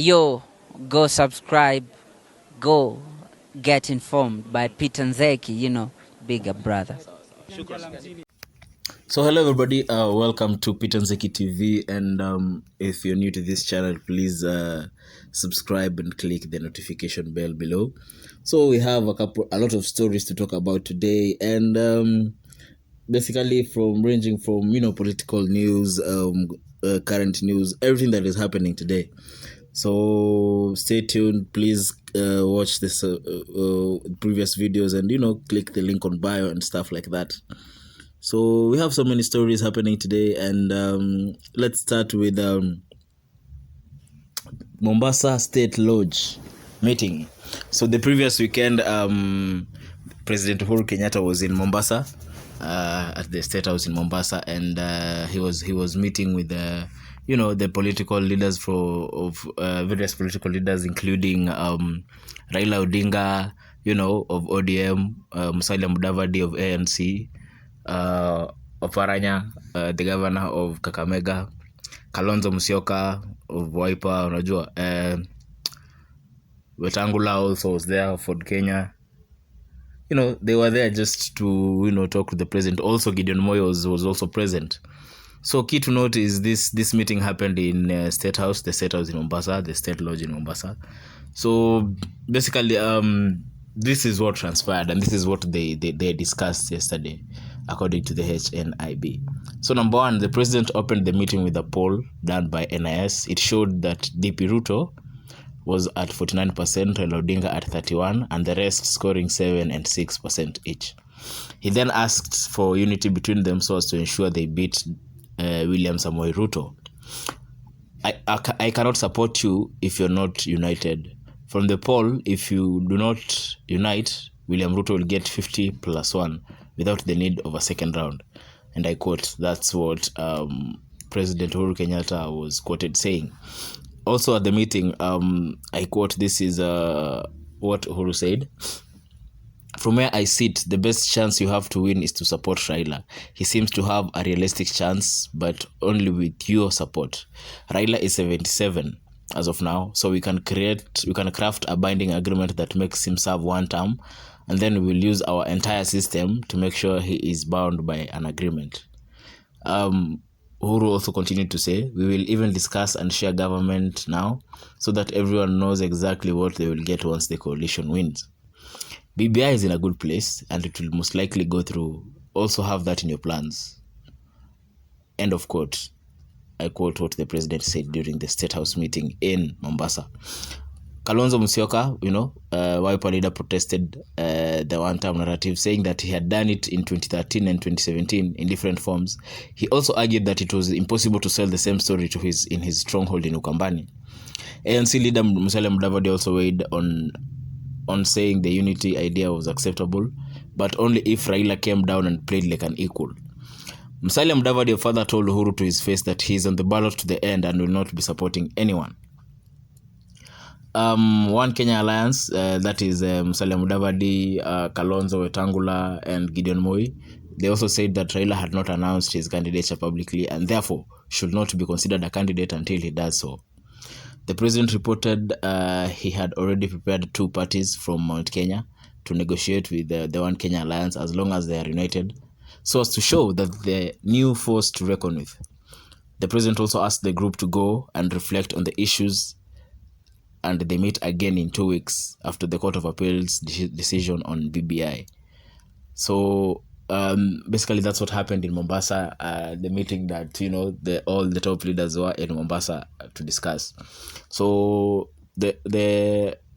Yo, go subscribe, go get informed by Peter Nzeki, bigger brother. So hello everybody, welcome to Peter Nzeki TV, and if you're new to this channel, please subscribe and click the notification bell below. So we have a lot of stories to talk about today, and basically ranging from political news, current news, everything that is happening today. So stay tuned, please watch this previous videos and click the link on bio and stuff like that. So we have so many stories happening today, and let's start with Mombasa State Lodge meeting. So the previous weekend, President UHURU Kenyatta was in Mombasa at the State House in Mombasa, and he was meeting with the political leaders of various political leaders, including Raila Odinga, of ODM, Musalia Mudavadi of ANC, Oparanya, the governor of Kakamega, KALONZO of Wiper, unajua, wetangula also was there, Ford Kenya. They were there just to talk to the president. Also Gideon was also present. So key to note is this meeting happened in the State House in Mombasa, the State Lodge in Mombasa. So basically this is what transpired, and this is what they discussed yesterday, according to the HNIB. So number one, the president opened the meeting with a poll done by NIS. It showed that DP Ruto was at 49%, Raila Odinga at 31%, and the rest scoring 7% and 6% each. He then asked for unity between them so as to ensure they beat William Samoei Ruto. I cannot support you if you're not united. From the poll, if you do not unite, William Ruto will get 50+1 without the need of a second round. And I quote, that's what President UHURU Kenyatta was quoted saying. Also at the meeting, I quote, this is what UHURU said. From where I sit, the best chance you have to win is to support Raila. He seems to have a realistic chance, but only with your support. Raila is 77 as of now, so we can craft a binding agreement that makes him serve one term, and then we will use our entire system to make sure he is bound by an agreement. UHURU also continued to say, we will even discuss and share government now so that everyone knows exactly what they will get once the coalition wins. BBI is in a good place and it will most likely go through. Also have that in your plans. End of quote. I quote what the president said during the State House meeting in Mombasa. KALONZO Wiper leader, protested the one-term narrative, saying that he had done it in 2013 and 2017 in different forms. He also argued that it was impossible to sell the same story in his stronghold in Ukambani. ANC leader Musalia Mudavadi also weighed on saying the unity idea was acceptable, but only if Raila came down and played like an equal. Musalia Mudavadi further told UHURU to his face that he is on the ballot to the end and will not be supporting anyone. One Kenya Alliance, that is Musalia Mudavadi, KALONZO, wetangula, and Gideon, they also said that Raila had not announced his candidature publicly and therefore should not be considered a candidate until he does so. The president reported he had already prepared two parties from Mount Kenya to negotiate with the One Kenya Alliance as long as they are united, so as to show that the new force to reckon with. The president also asked the group to go and reflect on the issues, and they meet again in 2 weeks after the Court of Appeal's decision on BBI. So basically that's what happened in Mombasa, the meeting that all the top leaders were in Mombasa to discuss. So the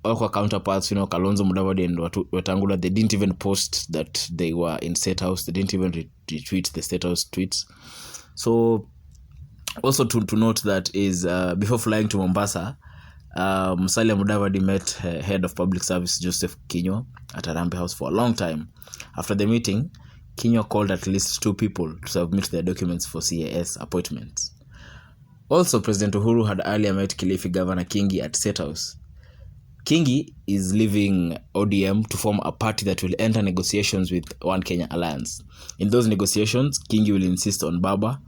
Okwa counterparts, KALONZO, Mudavadi, and Wetangula, they didn't even post that they were in State House. They didn't even retweet the State House tweets. So also to note that is before flying to Mombasa, Musalia Mudavadi met head of public service Joseph Kinyua at Harambee House for a long time. After the meeting, Kinyua called at least 2 people to submit their documents for CAS appointments. Also, President UHURU had earlier met Kilifi Governor Kingi at State House. Kingi is leaving ODM to form a party that will enter negotiations with One Kenya Alliance. In those negotiations, Kingi will insist on Baba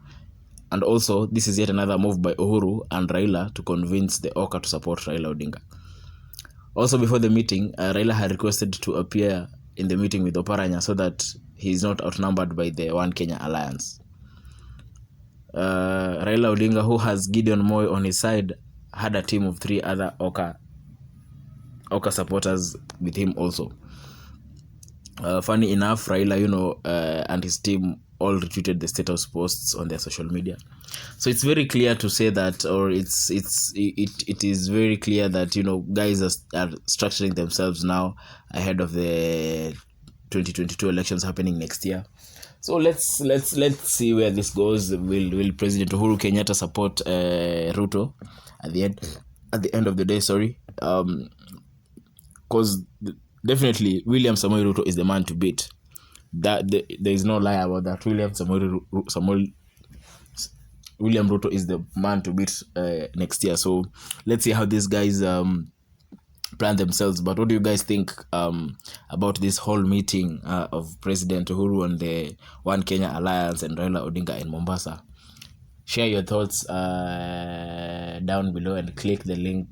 And also, this is yet another move by Uhuru and Raila to convince the Oka to support Raila Odinga. Also, before the meeting, Raila had requested to appear in the meeting with Oparanya so that he is not outnumbered by the One Kenya Alliance. Raila Odinga, who has Gideon Moi on his side, had a team of 3 other Oka supporters with him also. Funny enough, Raila, and his team all retweeted the status posts on their social media. So it's very clear to say that, or it is very clear that guys are structuring themselves now ahead of the 2022 elections happening next year. So let's see where this goes. Will President Uhuru Kenyatta support Ruto at the end of the day? Sorry, because definitely William Samoei Ruto is the man to beat. That there is no lie about that. William Ruto is the man to beat next year. So let's see how these guys plan themselves. But what do you guys think about this whole meeting of President Uhuru and the One Kenya Alliance and Raila Odinga in Mombasa? Share your thoughts down below and click the link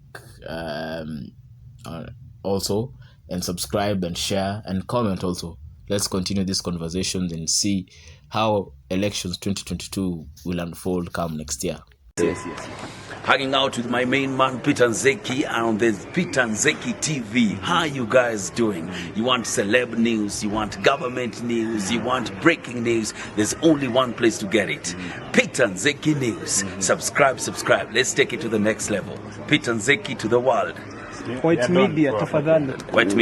also, and subscribe and share and comment also. Let's continue this conversation and see how elections 2022 will unfold come next year. Yes. Hanging out with my main man Peter Nzeki on the Peter Nzeki TV. How you guys doing? You want celeb news, you want government news, you want breaking news. There's only one place to get it. Peter Nzeki News. Subscribe. Let's take it to the next level. Peter Nzeki to the world. White media, tafadhali. White media.